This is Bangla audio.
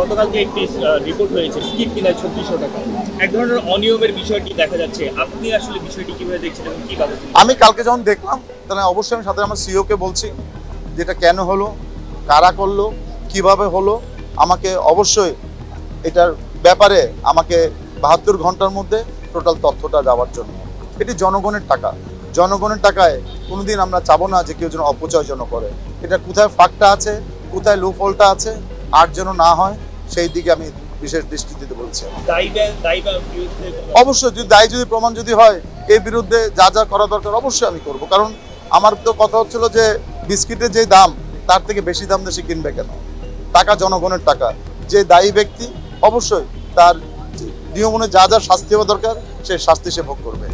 গতকালকে একটি রিপোর্ট হয়েছে স্কিপ কিনা 2600 টাকা, এক ধরনের অনিয়মের বিষয়টি দেখা যাচ্ছে। আপনি আসলে বিষয়টি কিভাবে দেখছেন এবং কি ব্যবস্থা? আমি কালকে যখন দেখলাম তাহলে অবশ্যই আমি সাথে আমার সিইওকে বলছি যেটা কেন হলো, কারা করলো, কিভাবে হলো, আমাকে অবশ্যই এটার ব্যাপারে আমাকে 72 ঘন্টার মধ্যে টোটাল তথ্যটা দেওয়ার জন্য। এটি জনগণের টাকা, জনগণের টাকায় কোনোদিন আমরা চাবো না যে কেউ যেন অপচয় যেন করে। এটা কোথায় ফাঁকটা আছে, কোথায় লুফলটা আছে, আর যেন না হয় সেই দিকে আমি বিশেষ দৃষ্টি দিতে বলছি। অবশ্যই যদি প্রমাণ যদি হয় এর বিরুদ্ধে যা যা করা দরকার অবশ্যই আমি করব। কারণ আমার তো কথা হচ্ছিল যে বিস্কিটের যে দাম তার থেকে বেশি দাম দেশে কিনবে কেন? টাকা জনগণের টাকা, যে দায়ী ব্যক্তি অবশ্যই তার নিয়ম অনুযায়ী যা যা শাস্তি হওয়া দরকার সেই শাস্তি সে ভোগ করবে।